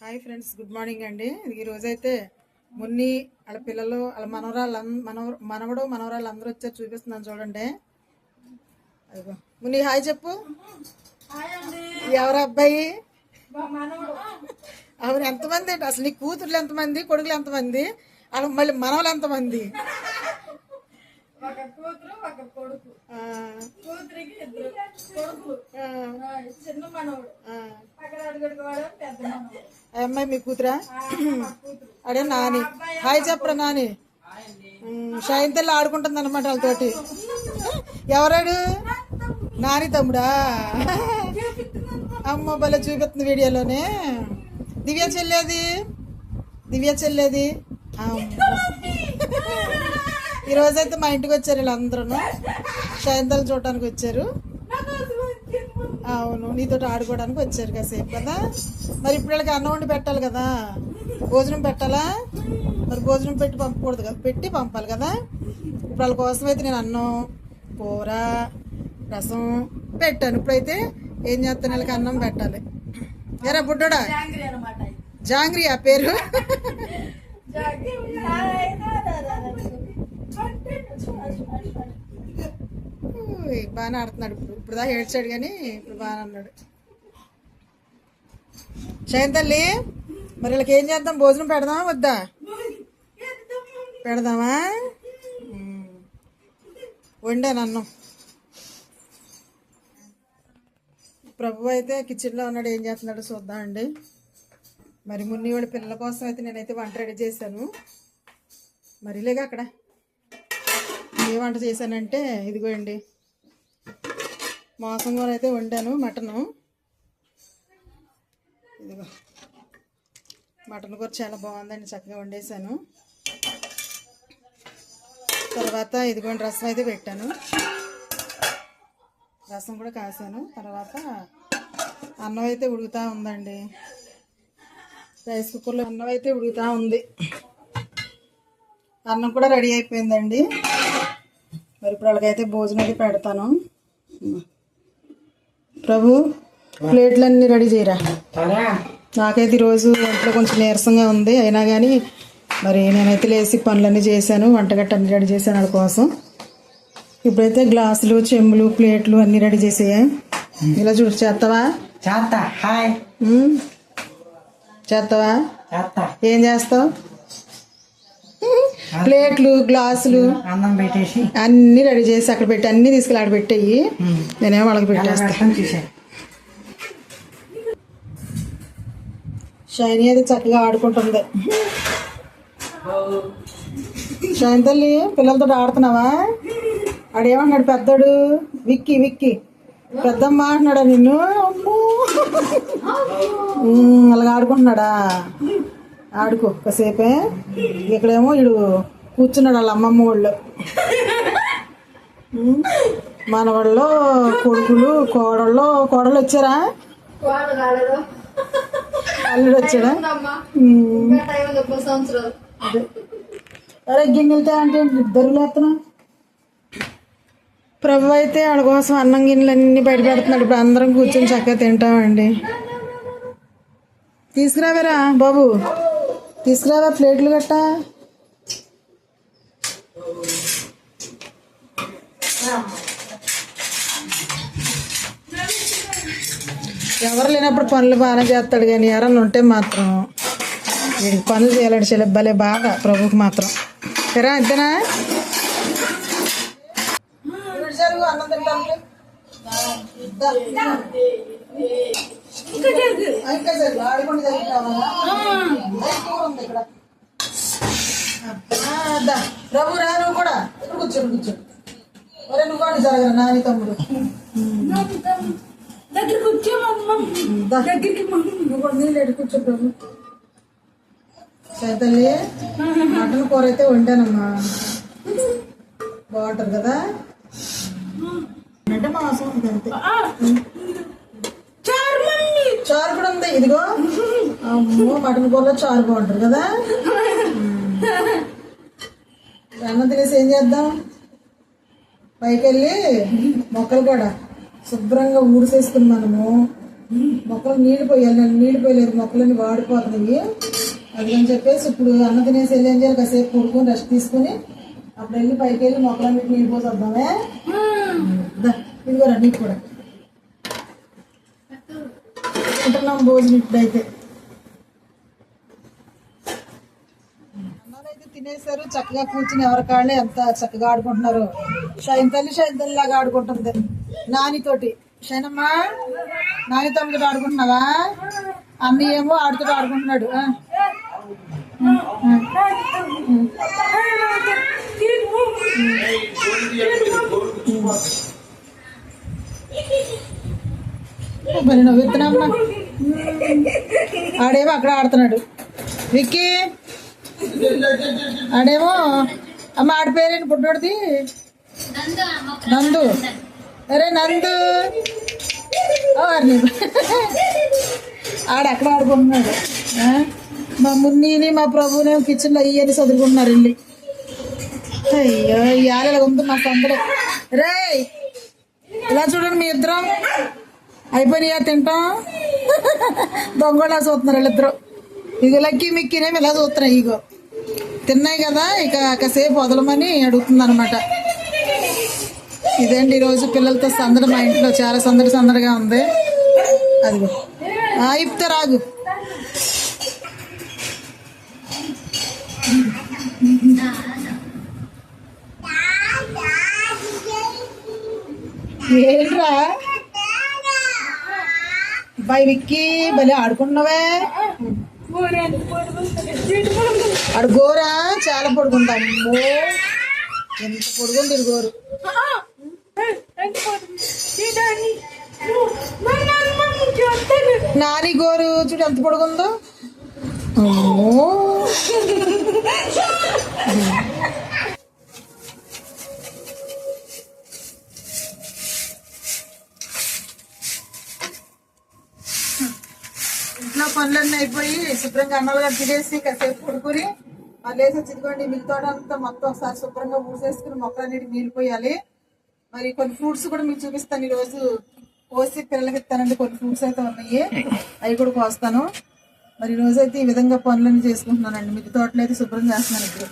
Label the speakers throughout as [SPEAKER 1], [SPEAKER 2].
[SPEAKER 1] Hi friends, good morning అండి. ఈరోజైతే మున్ని వాళ్ళ పిల్లలు వాళ్ళ మనవరాళ్ళు మనవడు మనవరాళ్ళు అందరూ వచ్చారు. చూపిస్తున్నాను చూడండి. అదిగో మున్ని హాయ్ చెప్పు. ఎవరు అబ్బాయి? అవును, ఎంతమంది అండి అసలు? నీ కూతుర్లు ఎంతమంది, కొడుకులు ఎంతమంది, వాళ్ళ మళ్ళీ మనవలు ఎంతమంది? అమ్మాయి మీ కూతురా? అడే నాని హాయ్ చెప్పరా. నాని షాయింతల్లి ఆడుకుంటుంది అనమాట వాళ్ళతోటి. ఎవరాడు? నాని తమ్ముడా? అమ్మ భలే చూపిస్తుంది వీడియోలోనే. దివ్య చెల్లేది, దివ్య చెల్లేది. ఈరోజైతే మా ఇంటికి వచ్చారు వీళ్ళందరూ. షాయింతల్లి చూడటానికి వచ్చారు. అవును, నీతో ఆడుకోవడానికి వచ్చారు కాసేపు కదా. మరి ఇప్పుడు వాళ్ళకి అన్నం వండి పెట్టాలి కదా, భోజనం పెట్టాలా? మరి భోజనం పెట్టి పంపకూడదు కదా, పెట్టి పంపాలి కదా. ఇప్పుడు వాళ్ళ కోసం అయితే నేను అన్నం, కూర, రసం పెట్టాను. ఇప్పుడైతే ఏం చేస్తాను, వాళ్ళకి అన్నం పెట్టాలి. ఎరా బుడ్డోడా? జాంగ్రీ ఆ పేరు. బాగానే ఆడుతున్నాడు. ఇప్పుడు దాకా ఏడ్చాడు కానీ ఇప్పుడు బాగానే అన్నాడు. షాయింతల్లి మరి వీళ్ళకి ఏం చేద్దాం? భోజనం పెడదామా వద్దా? పెడదామా? వండాను అన్నం. ప్రభు అయితే కిచెన్లో ఉన్నాడు, ఏం చేస్తున్నాడు చూద్దామండి. మరి మున్ని వాళ్ళ పిల్లల కోసం అయితే నేనైతే వంట రెడీ చేశాను. మరి లేగా అక్కడ ఏ వంట చేశానంటే ఇదిగో అండి, మాంసం కూర అయితే వండాను. మటను ఇదిగో, మటన్ కూర చాలా బాగుందండి, చక్కగా వండేసాను. తర్వాత ఇదిగోండి రసం అయితే పెట్టాను, రసం కూడా కాసాను. తర్వాత అన్నం అయితే ఉడుకుతూ ఉందండి, రైస్ కుక్కర్లో అన్నం అయితే ఉడుకుతూ ఉంది. అన్నం కూడా రెడీ అయిపోయిందండి. మరి ఇప్పుడు వాళ్ళకైతే భోజనం అయితే పెడతాను. ప్రభు ప్లేట్లన్నీ రెడీ చేయరా. నాకైతే ఈరోజు ఒంట్లో కొంచెం నీరసంగా ఉంది, అయినా కానీ మరి నేనైతే లేచి పనులన్నీ చేశాను, వంటగట్ట అన్నీ రెడీ చేశాను వాళ్ళ కోసం. ఇప్పుడైతే గ్లాసులు, చెంబులు, ప్లేట్లు అన్నీ రెడీ చేసేయా. ఇలా చూడు, చేస్తావా? చేస్తావా? ఏం చేస్తావు? ప్లేట్లు, గ్లాసులు అన్నం పెట్టేసి అన్నీ రెడీ చేసి అక్కడ పెట్టి అన్నీ తీసుకెళ్ళి అక్కడ పెట్టేయి, నేనేమో వాళ్ళకి పెట్టేస్తాను. షైనీ అది చక్కగా ఆడుకుంటుంది. షైన్ తల్లి పిల్లలతో ఆడుతున్నావా? ఆడేమన్నాడు పెద్దోడు? విక్కీ విక్కీ పెద్దమ్మ అంటున్నాడా నిన్ను? అలాగ ఆడుకుంటున్నాడా? ఆడుకో కాసేపే. ఇక్కడేమో వీడు కూర్చున్నాడు వాళ్ళ అమ్మమ్మ వాళ్ళు. మనవాళ్ళు, కొడుకులు, కోడళ్ళు వచ్చారా? అల్లుడు వచ్చాడా? అదే అరే గిన్నెలతో అంటే దొరికిలేస్తున్నా. ప్రభు అయితే వాళ్ళ కోసం అన్నం గిన్నెలు అన్నీ బయట పెడుతున్నాడు. ఇప్పుడు అందరం కూర్చొని చక్కగా తింటామండి. తీసుకురావారా బాబు, తీసుకురావా ప్లేట్లు గట్ట. ఎవరు లేనప్పుడు పనులు బాగానే చేస్తాడు, కానీ ఎవరన్నా ఉంటే మాత్రం వీడికి పనులు చేయాలంటే చాలా భలే బాగా ప్రభుకి మాత్రం. సరే అంతేనా? అన్నం తింటాను. ప్రభు రా, నువ్వు కూడా ఇప్పుడు కూర్చోండి, కూర్చోండి. ఒరే నువ్వు కూడా జరగరా నాని తమ్ముడు, నీళ్ళు ఎడు కూర్చో ప్రభు. సైతల్లి మటన్ కూర అయితే వండానమ్మా, బాగుంటుంది కదా. అంటే మాంసం అంతే. చారు కూడా ఉంది ఇదిగో. అమ్మో మటన్ కూరలో చారు బాగుంటుంది కదా. అన్నం తినేసి ఏం చేద్దాం? పైకి వెళ్ళి మొక్కలు కూడా శుభ్రంగా ఊడిసేసుకుని మనము మొక్కలు నీళ్ళు పోయాలి, నేను నీళ్ళు పోయలేదు, మొక్కలన్నీ వాడిపోతున్నాయి. అందుకని చెప్పేసి ఇప్పుడు అన్న తినేసి వెళ్ళి ఏం చేయాలి, కాసేపు పడుకొని రెస్ట్ తీసుకుని అప్పుడు వెళ్ళి పైకి వెళ్ళి మొక్కలన్నిటి నీళ్ళు పోసి వద్దామే. ఇదిగోరా నీకు కూడా ఉంటున్నాం భోజనం ఇప్పుడైతే. అన్నమైతే తినేసారు, చక్కగా కూర్చుని ఎవరి కాళ్ళే ఎంత చక్కగా ఆడుకుంటున్నారు. షైన్ తల్లి లాగా ఆడుకుంటుంది నానితోటి. షైనమ్మా, నాని తమ్ముడు ఆడుకుంటున్నావా? అన్న ఏమో ఆడుతూ ఆడుకుంటున్నాడు. మరి నువ్వు విత్తనమ్మా, ఆడేమో అక్కడ ఆడుతున్నాడు. విక్కీ ఆడేమో అమ్మ, ఆడి పేరేంటి పుట్టోడిది? నందు. అరే నందు, ఆడెక్కడ ఆడుకుంటున్నాడు. మా మున్నీని మా ప్రభునేమో కిచెన్లో అయ్యని చదువుకుంటున్నారు వెళ్ళి. అయ్యో ఇవాళ ఉంది మా సందడే. రే ఇలా చూడండి, మీ ఇద్దరం అయిపోయినాయా తింటాం. దొంగలా చూస్తున్నారు వీళ్ళిద్దరు. ఇగో లక్కీ మిక్కీనేమి ఇలా చూస్తున్నాయి. ఇగో తిన్నాయి కదా, ఇక కాసేపు వదలమని అడుగుతుంది అనమాట. ఇదేంటి ఈరోజు పిల్లలతో సందడి మా ఇంట్లో, చాలా సందడిగా ఉంది. అదిగో ఇప్తే రాగు. ఏంట్రా బాయ్ విక్కీ, భలే ఆడుకుంటున్నావే. ఆడు గోరా చాలా పొడుగుంది. అమ్మో ఎంత పొడుగుంది గోరు. నాని గోరు చూడు ఎంత పొడుగుందో. అమ్మో ఇంట్లో పనులన్నీ అయిపోయి శుభ్రంగా అన్నాలుగా తినేసి కాసేపు పడుకుని మళ్ళీ వేసి చిదుకోండి మిగతాడంతా మొత్తం ఒకసారి శుభ్రంగా ఊసేసుకుని మొక్కలన్నిటికి నీళ్ళు పోయాలి. మరి కొన్ని ఫ్రూట్స్ కూడా మీకు చూపిస్తాను ఈరోజు, కోసి పిల్లలకి ఇస్తానండి. కొన్ని ఫ్రూట్స్ అయితే ఉన్నాయి, అవి కూడా కోస్తాను. మరి ఈరోజు అయితే ఈ విధంగా పనులన్నీ చేసుకుంటున్నానండి. మిగతా తోటలు అయితే శుభ్రం చేస్తున్నాను ఇప్పుడు.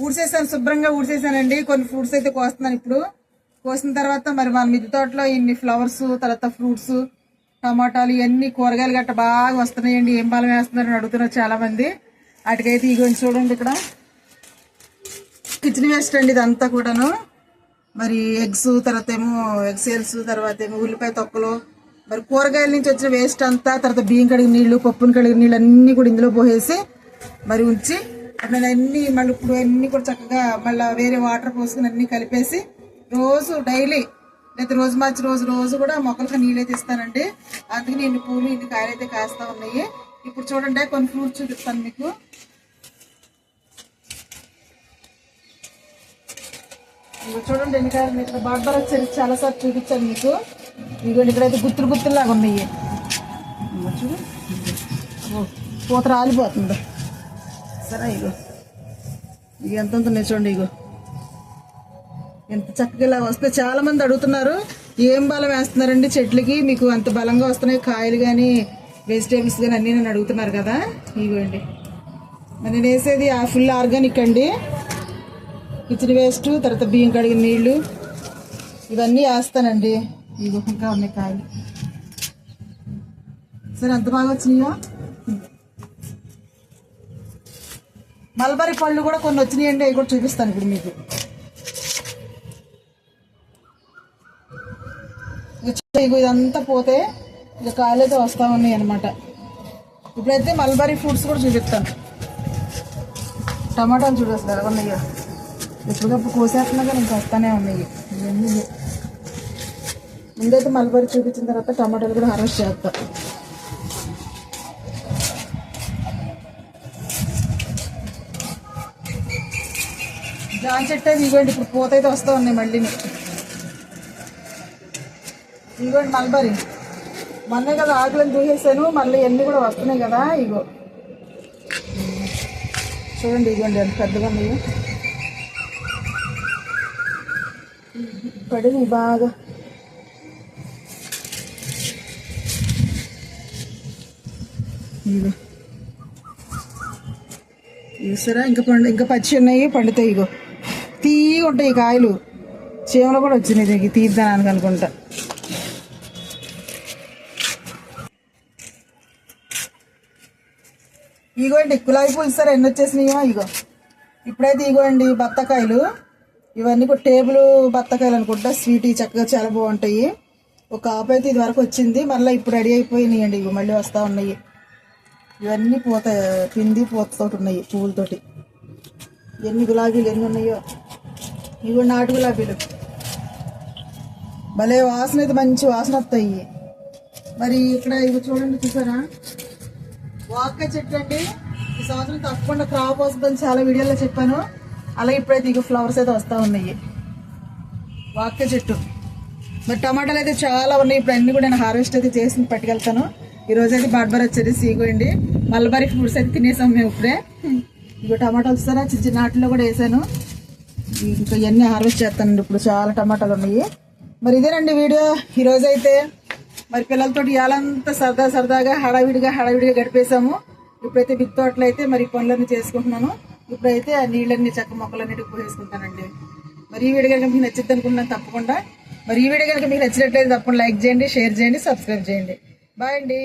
[SPEAKER 1] ఊడ్చేసాను, శుభ్రంగా ఊడ్చేసానండి. కొన్ని ఫ్రూట్స్ అయితే కోస్తున్నాను ఇప్పుడు. కోసిన తర్వాత మరి మన మిద్దె తోటలో ఇన్ని ఫ్లవర్స్, తర్వాత ఫ్రూట్స్, టమాటాలు, ఇవన్నీ కూరగాయలు గట్ట బాగా వస్తున్నాయండి. ఏం బలం వేస్తున్నారని అడుగుతున్నారు చాలా మంది. వాటికైతే ఇగో చూడండి, ఇక్కడ కిచెన్ వేస్ట్ అండి ఇదంతా కూడాను. మరి ఎగ్స్, తర్వాత ఏమో ఎగ్ సేల్స్, తర్వాత ఏమో ఉల్లిపాయ తొక్కలు, మరి కూరగాయల నుంచి వచ్చిన వేస్ట్ అంతా, తర్వాత బియ్యం కడిగిన నీళ్లు, పప్పును కడిగిన నీళ్ళు అన్నీ కూడా ఇందులో పోసేసి మరి ఉంచి అట్లా అన్నీ మళ్ళీ ఇప్పుడు అన్నీ కూడా చక్కగా మళ్ళీ వేరే వాటర్ పోసుకుని అన్నీ కలిపేసి రోజు డైలీ లేదా రోజు మార్చి రోజు కూడా మొక్కలకు నీళ్ళైతే ఇస్తానండి. అందుకే నేను పూలు ఇన్ని కాయలు అయితే కాస్తా ఉన్నాయి. ఇప్పుడు చూడండి కొన్ని ఫ్రూట్స్ చూపిస్తాను మీకు. చూడండి ఎన్ని కాయలు. ఇక్కడ బార్బర్ వచ్చేది చాలాసార్లు చూపించాను మీకు. ఇదిగోండి ఇక్కడైతే గుత్తులాగా ఉన్నాయి. చూడు పూత రాలిపోతుంది. సరే ఇగో ఇక ఎంత ఉన్నాయి చూడండి. ఇగో ఎంత చక్కగా ఇలా వస్తే చాలా మంది అడుగుతున్నారు, ఏం బలం వేస్తున్నారండి చెట్లకి, మీకు అంత బలంగా వస్తున్నాయి కాయలు కానీ వెజిటేబుల్స్ కానీ అన్నీ నేను అడుగుతున్నారు కదా. ఇగోండి మరి నేను వేసేది ఫుల్ ఆర్గానిక్ అండి. కిచెన్ వేస్ట్, తర్వాత బియ్యం కడిగిన నీళ్లు ఇవన్నీ వేస్తానండి. ఇగో ఇంకా ఉన్నాయి కాయలు. సరే ఎంత బాగా వచ్చినాయో. మల్బరీ పళ్ళు కూడా కొన్ని వచ్చినాయండి, అవి కూడా చూపిస్తాను ఇప్పుడు మీకు. ఇదంతా పోతే ఇక కాయలు అయితే వస్తూ ఉన్నాయి అనమాట. ఇప్పుడైతే మల్బరీ ఫ్రూట్స్ కూడా చూపిస్తాను. టమాటాలు చూడొస్తుంది ఎలా ఉన్నాయి, ఎప్పటికప్పుడు కోసేస్తున్నా కానీ ఇంకా వస్తానే ఉన్నాయి. ఇవన్నీ ముందైతే మల్బరీ చూపించిన తర్వాత టమాటాలు కూడా హార్వెస్ట్ చేస్తా. జాన్ చెట్టు అయితే ఇవ్వండి, ఇప్పుడు పూత అయితే వస్తూ ఉన్నాయి మళ్ళీ. ఇదిగోండి మల్బరీ. మొన్నే కదా ఆకులను చూసేసాను, మళ్ళీ అన్నీ కూడా వస్తున్నాయి కదా. ఇగో చూడండి, ఇదిగోండి ఎంత పెద్దగా ఉన్నాయి. పడింది బాగా. ఇగో చూసారా, ఇంకా పచ్చి ఉన్నాయి, పండుతాయి. ఇగో తీయగా ఉంటాయి కాయలు. చీమలు కూడా వచ్చినాయి దీనికి తీద్దానికి అనుకుంటా. ఇగోండి గులాబీ పూలు సరే ఎన్ని వచ్చేసినాయో. ఇగో ఇప్పుడైతే ఇగోండి బత్తకాయలు. ఇవన్నీ కూడా టేబుల్ బత్తకాయలు అనుకుంటా. స్వీట్ చక్కగా చాలా బాగుంటాయి. ఒక ఆపు అయితే ఇది వరకు వచ్చింది, మళ్ళీ ఇప్పుడు రెడీ అయిపోయినాయి అండి. ఇగో మళ్ళీ వస్తూ ఉన్నాయి. ఇవన్నీ పూత పిండి పూతతోటి ఉన్నాయి, పువ్వులతోటి. ఎన్ని గులాబీలు ఎన్ని ఉన్నాయో. ఇవి నాటు గులాబీలు భలే వాసన, అయితే మంచి వాసన వస్తాయి. మరి ఇక్కడ ఇవి చూడండి, చూసారా వాక్కాయ చెట్టు అండి. ఈ సంవత్సరం తప్పకుండా క్రాప్ వస్తుందని చాలా వీడియోలో చెప్పాను. అలాగే ఇప్పుడైతే ఇక ఫ్లవర్స్ అయితే వస్తూ ఉన్నాయి. వాక్కాయ చెట్టు. మరి టమాటాలు అయితే చాలా ఉన్నాయి. ఇప్పుడు అన్ని కూడా నేను హార్వెస్ట్ అయితే చేసి పట్టుకెళ్తాను. ఈ రోజు అయితే బాడ్బర్ వచ్చేది సీగోండి. మల్బరీ ఫ్రూట్స్ అయితే తినేసాం మేము ఇప్పుడే. ఇక టమాటాలు వస్తారా చిన్న చిన్న నాటిలో కూడా వేసాను. ఇంకా ఇవన్నీ హార్వెస్ట్ చేస్తానండి. ఇప్పుడు చాలా టమాటాలు ఉన్నాయి. మరి ఇదేనండి వీడియో ఈరోజైతే. మరి పిల్లలతో ఇవాళంతా సరదాగా హడావిడిగా గడిపేసాము. ఇప్పుడైతే బిత్తి తోటలు అయితే మరి పనులన్నీ చేసుకుంటున్నాను. ఇప్పుడైతే ఆ నీళ్ళన్నీ చక్క మొక్కలన్నిటికి పోసేసుకుంటానండి. మరి ఈ వీడియో కనుక మీకు నచ్చిద్ది అనుకుంటున్నాను తప్పకుండా. మరి ఈ వీడియో కనుక మీకు నచ్చినట్లయితే తప్పకుండా లైక్ చేయండి, షేర్ చేయండి, సబ్స్క్రైబ్ చేయండి. బాయ్ అండి.